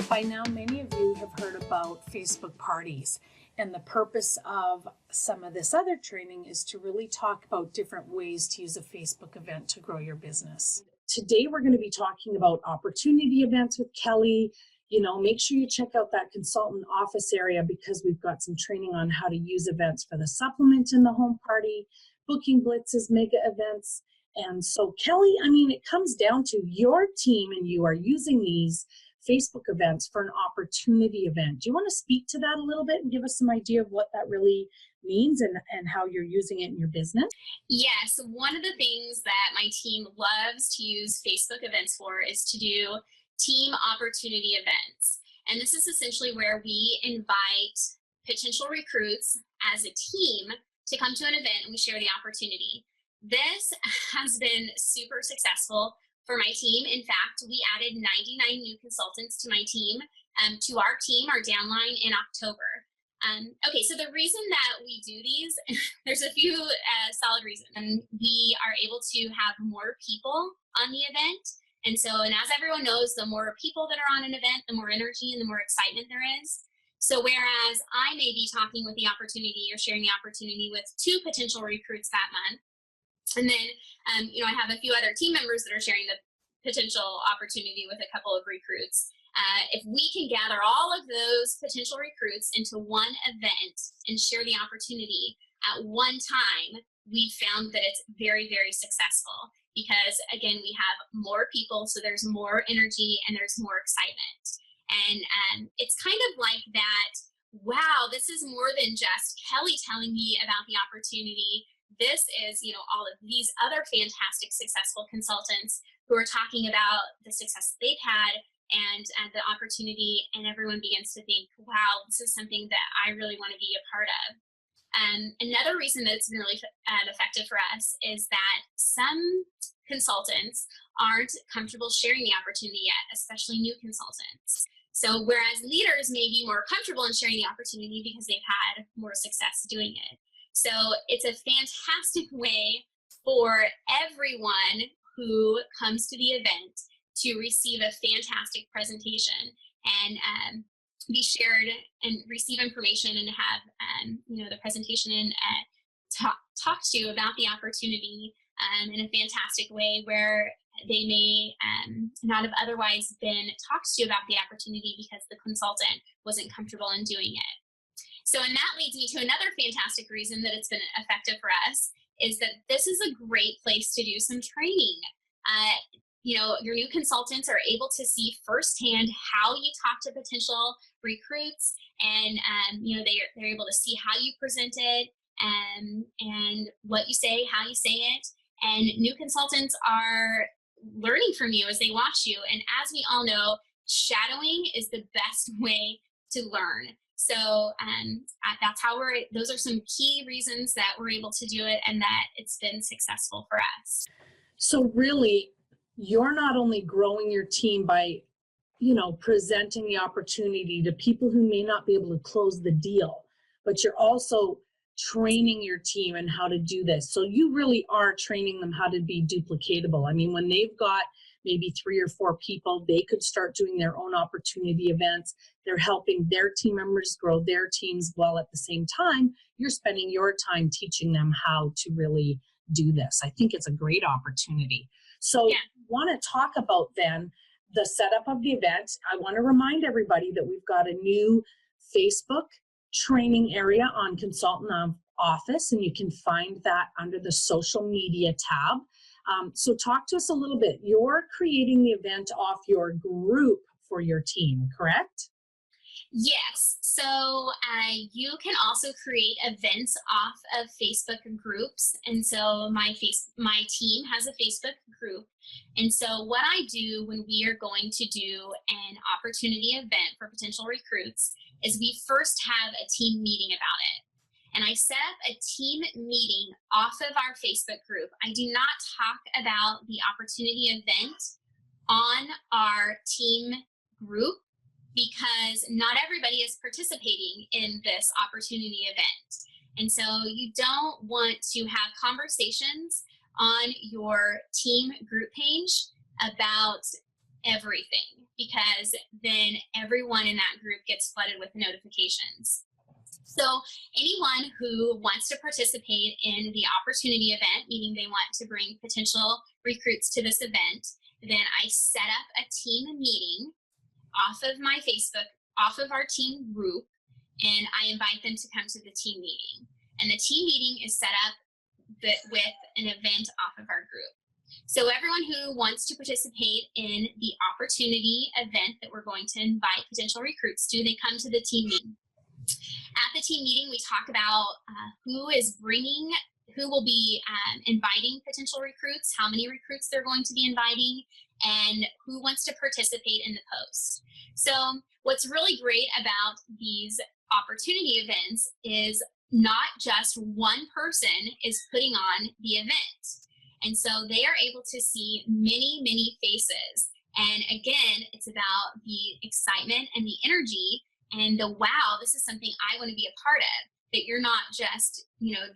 By now, many of you have heard about Facebook parties, and the purpose of some of this other training is to really talk about different ways to use a Facebook event to grow your business. Today, we're going to be talking about opportunity events with Kelly. Make sure you check out that consultant office area because we've got some training on how to use events for the supplement in the home party, booking blitzes, mega events. And so, Kelly, it comes down to your team and you are using these Facebook events for an opportunity event. Do you want to speak to that a little bit and give us some idea of what that really means and how you're using it in your business? Yes, one of the things that my team loves to use Facebook events for is to do team opportunity events. And this is essentially where we invite potential recruits as a team to come to an event and we share the opportunity. This has been super successful for my team. In fact, we added 99 new consultants to my team, to our team, our downline in October. Okay, so the reason that we do these, there's a few solid reasons. We are able to have more people on the event. And as everyone knows, the more people that are on an event, the more energy and the more excitement there is. So whereas I may be talking with the opportunity or sharing the opportunity with 2 potential recruits that month, and then, I have a few other team members that are sharing the potential opportunity with a couple of recruits. If we can gather all of those potential recruits into one event and share the opportunity at one time, we found that it's very, very successful because, again, we have more people, so there's more energy and there's more excitement. And it's kind of like that, wow, this is more than just Kelly telling me about the opportunity. This is, all of these other fantastic, successful consultants who are talking about the success they've had and the opportunity, and everyone begins to think, wow, this is something that I really want to be a part of. Another reason that it's been really effective for us is that some consultants aren't comfortable sharing the opportunity yet, especially new consultants. So whereas leaders may be more comfortable in sharing the opportunity because they've had more success doing it. So it's a fantastic way for everyone who comes to the event to receive a fantastic presentation and be shared and receive information and have the presentation and talk to you about the opportunity in a fantastic way where they may not have otherwise been talked to about the opportunity because the consultant wasn't comfortable in doing it. So, and that leads me to another fantastic reason that it's been effective for us is that this is a great place to do some training. Your new consultants are able to see firsthand how you talk to potential recruits, and they're able to see how you present it and what you say, how you say it. And new consultants are learning from you as they watch you. And as we all know, shadowing is the best way to learn. So that's how those are some key reasons that we're able to do it and that it's been successful for us. So really, you're not only growing your team by, presenting the opportunity to people who may not be able to close the deal, but you're also training your team and how to do this. So you really are training them how to be duplicatable. When they've got maybe 3 or 4 people, they could start doing their own opportunity events. They're helping their team members grow their teams, while at the same time, you're spending your time teaching them how to really do this. I think it's a great opportunity. So I want to talk about then the setup of the event. I want to remind everybody that we've got a new Facebook training area on Consultant Office, and you can find that under the social media tab. So talk to us a little bit. You're creating the event off your group for your team, correct? Yes. So you can also create events off of Facebook groups. And so my team has a Facebook group. And so what I do when we are going to do an opportunity event for potential recruits is we first have a team meeting about it. And I set up a team meeting off of our Facebook group. I do not talk about the opportunity event on our team group because not everybody is participating in this opportunity event. And so you don't want to have conversations on your team group page about everything, because then everyone in that group gets flooded with notifications. So anyone who wants to participate in the opportunity event, meaning they want to bring potential recruits to this event, then I set up a team meeting off of my Facebook, off of our team group, and I invite them to come to the team meeting. And the team meeting is set up with an event off of our group. So everyone who wants to participate in the opportunity event that we're going to invite potential recruits to, they come to the team meeting. At the team meeting, we talk about who will be inviting potential recruits, how many recruits they're going to be inviting, and who wants to participate in the post. So what's really great about these opportunity events is not just one person is putting on the event. And so they are able to see many, many faces. And again, it's about the excitement and the energy and the wow, this is something I want to be a part of. That you're not just,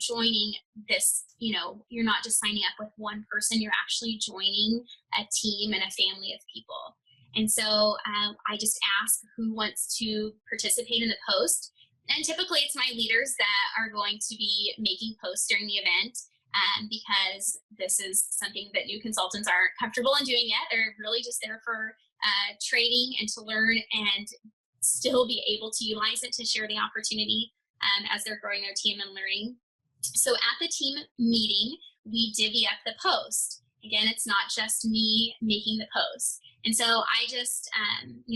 joining this, you're not just signing up with one person, you're actually joining a team and a family of people. And so I just ask who wants to participate in the post. And typically it's my leaders that are going to be making posts during the event because this is something that new consultants aren't comfortable in doing yet. They're really just there for training and to learn and still be able to utilize it to share the opportunity as they're growing their team and learning. So at the team meeting, we divvy up the post. Again, it's not just me making the post. And so I just,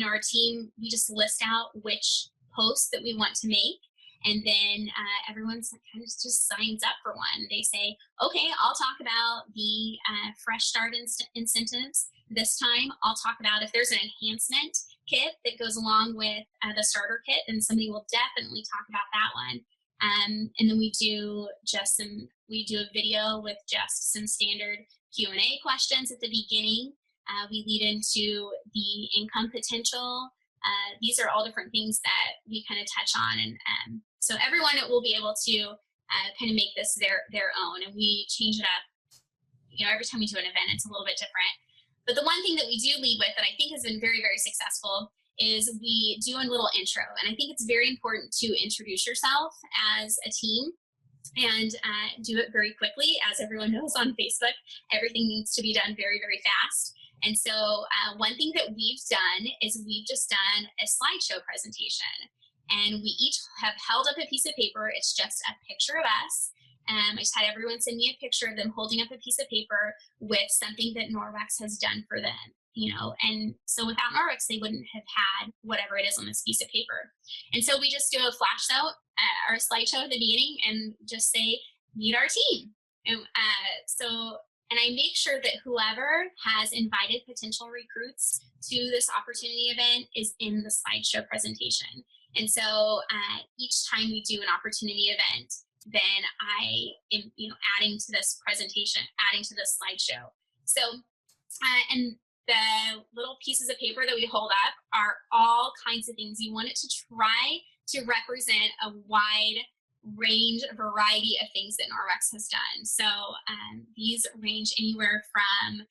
our team, we just list out which posts that we want to make. And then everyone kind of just signs up for one. They say, okay, I'll talk about the Fresh Start incentives this time. I'll talk about if there's an enhancement kit that goes along with the starter kit, then somebody will definitely talk about that one. And then we do a video with just some standard Q&A questions at the beginning. We lead into the income potential. These are all different things that we kind of touch on. And so everyone will be able to kind of make this their own. And we change it up, every time we do an event, it's a little bit different. But the one thing that we do lead with that I think has been very, very successful is we do a little intro. And I think it's very important to introduce yourself as a team and do it very quickly. As everyone knows on Facebook, everything needs to be done very, very fast. And so one thing that we've done is we've just done a slideshow presentation. And we each have held up a piece of paper. It's just a picture of us. I just had everyone send me a picture of them holding up a piece of paper with something that Norwex has done for them, and so without Norwex, they wouldn't have had whatever it is on this piece of paper. And so we just do a flash out or a slideshow at the beginning and just say, meet our team. And I make sure that whoever has invited potential recruits to this opportunity event is in the slideshow presentation. And so each time we do an opportunity event, then I am, adding to this presentation, adding to this slideshow. So, and the little pieces of paper that we hold up are all kinds of things. You want it to try to represent a wide range, variety of things that Norwex has done. So these range anywhere from,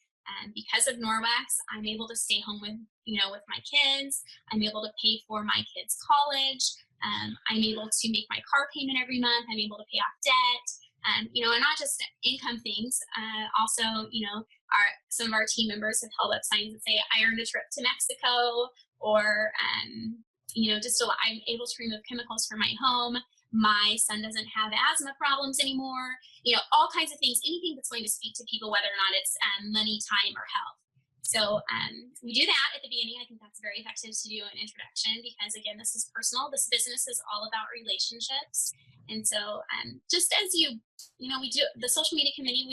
because of Norwex, I'm able to stay home with my kids. I'm able to pay for my kids' college. I'm able to make my car payment every month. I'm able to pay off debt, and not just income things. Also, some of our team members have held up signs that say, I earned a trip to Mexico, or, I'm able to remove chemicals from my home. My son doesn't have asthma problems anymore. All kinds of things, anything that's going to speak to people, whether or not it's money, time, or health. So we do that at the beginning. I think that's very effective to do an introduction because, again, this is personal. This business is all about relationships. And so just as we do the social media committee,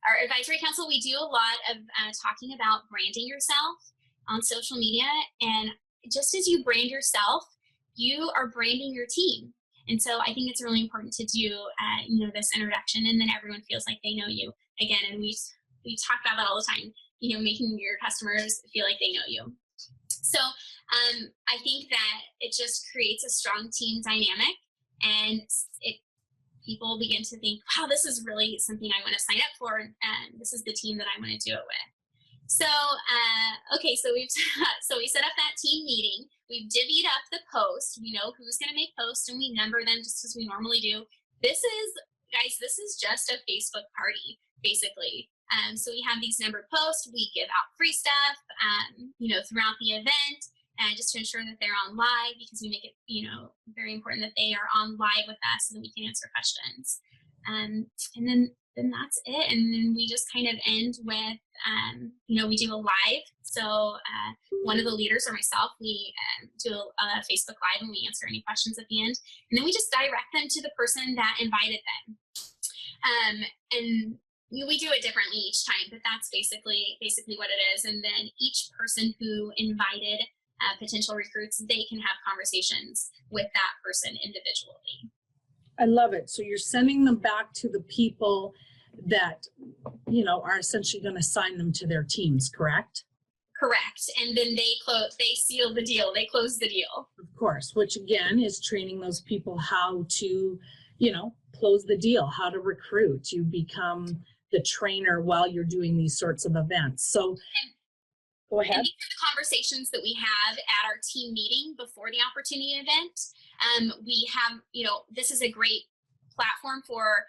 our advisory council, we do a lot of talking about branding yourself on social media. And just as you brand yourself, you are branding your team. And so I think it's really important to do, this introduction, and then everyone feels like they know you again. And we talk about that all the time. Making your customers feel like they know you. So I think that it just creates a strong team dynamic, and people begin to think, wow, this is really something I want to sign up for, and this is the team that I want to do it with. So, okay, so we've so we set up that team meeting. We've divvied up the post. We know who's going to make posts, and we number them just as we normally do. This is, guys, this is just a Facebook party, basically. So we have these numbered posts. We give out free stuff, throughout the event, and just to ensure that they're on live, because we make it, very important that they are on live with us so that we can answer questions. And then that's it. And then we just kind of end with, we do a live. So one of the leaders or myself, we do a Facebook Live and we answer any questions at the end. And then we just direct them to the person that invited them. And we do it differently each time, but that's basically what it is. And then each person who invited potential recruits, they can have conversations with that person individually. I love it. So you're sending them back to the people that, are essentially going to sign them to their teams, correct? Correct. And then they seal the deal. They close the deal. Of course, which again is training those people how to, close the deal, how to recruit. You become the trainer while you're doing these sorts of events. So go ahead. And these are the conversations that we have at our team meeting before the opportunity event. We have, this is a great platform for,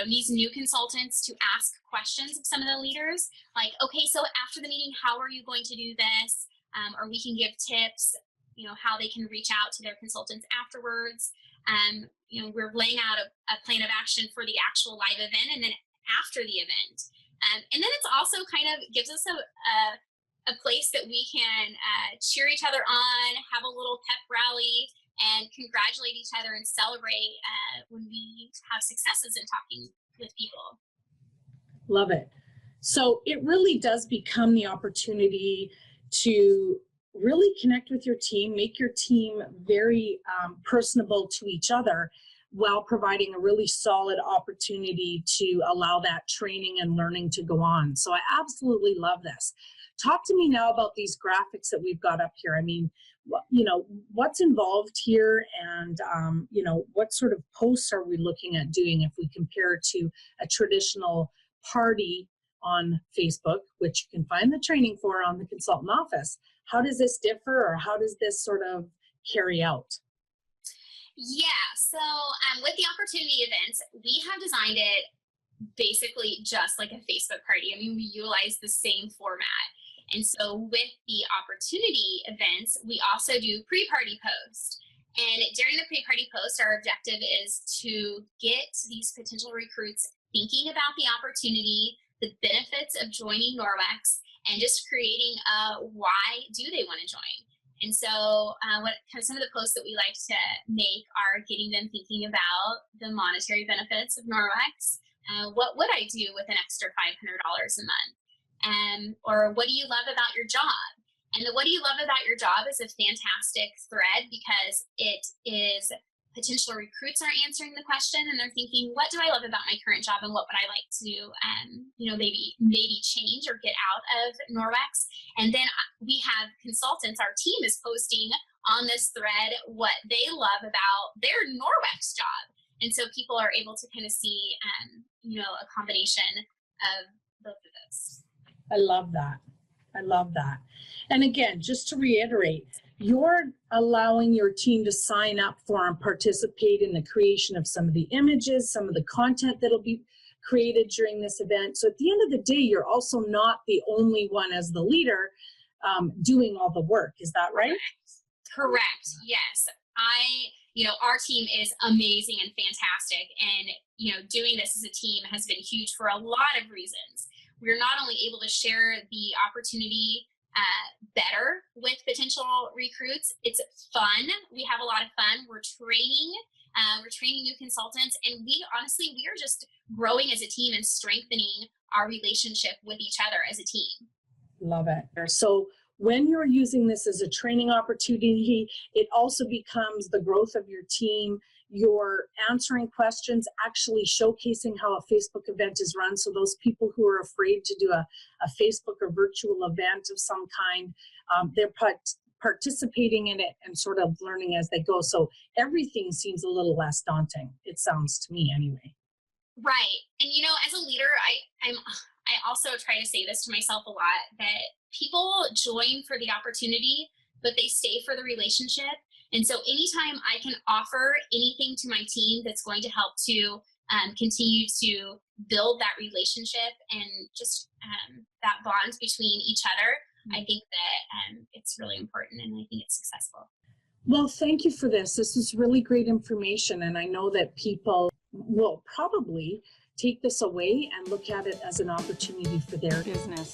these new consultants to ask questions of some of the leaders, like, okay, so after the meeting, how are you going to do this? Or we can give tips, how they can reach out to their consultants afterwards. We're laying out a plan of action for the actual live event and then after the event. And then it's also kind of gives us a place that we can cheer each other on, have a little pep rally, and congratulate each other and celebrate when we have successes in talking with people. Love it. So it really does become the opportunity to really connect with your team, make your team very personable to each other, while providing a really solid opportunity to allow that training and learning to go on. So I absolutely love this. Talk to me now about these graphics that we've got up here. I mean, what's involved here, and what sort of posts are we looking at doing if we compare to a traditional party on Facebook, which you can find the training for on the Consultant Office? How does this differ, or how does this sort of carry out? Yeah, so with the opportunity events, we have designed it basically just like a Facebook party. I mean, we utilize the same format. And so with the opportunity events, we also do pre-party post. And during the pre-party post, our objective is to get these potential recruits thinking about the opportunity, the benefits of joining Norwex, and just creating why do they want to join. And so some of the posts that we like to make are getting them thinking about the monetary benefits of Norwex. What would I do with an extra $500 a month? Or what do you love about your job? And the what do you love about your job is a fantastic thread, because it is potential recruits are answering the question and they're thinking, what do I love about my current job and what would I like to, maybe change or get out of Norwex? And then we have consultants, our team is posting on this thread what they love about their Norwex job. And so people are able to kind of see, a combination of both of those. I love that. I love that. And again, just to reiterate, you're allowing your team to sign up for and participate in the creation of some of the images, some of the content that'll be created during this event. So at the end of the day, you're also not the only one as the leader doing all the work. Is that right? Correct. Yes. Our team is amazing and fantastic. And, doing this as a team has been huge for a lot of reasons. We're not only able to share the opportunity better with potential recruits, it's fun. We have a lot of fun. We're training new consultants, and we are just growing as a team and strengthening our relationship with each other as a team. Love it. So when you're using this as a training opportunity, it also becomes the growth of your team. You're answering questions, actually showcasing how a Facebook event is run. So those people who are afraid to do a Facebook or virtual event of some kind, they're participating in it and sort of learning as they go. So everything seems a little less daunting, it sounds to me anyway. Right. And as a leader, I also try to say this to myself a lot, that people join for the opportunity, but they stay for the relationship. And so anytime I can offer anything to my team that's going to help to continue to build that relationship and just that bond between each other, I think that it's really important, and I think it's successful. Well, thank you for this. This is really great information, and I know that people will probably take this away and look at it as an opportunity for their business.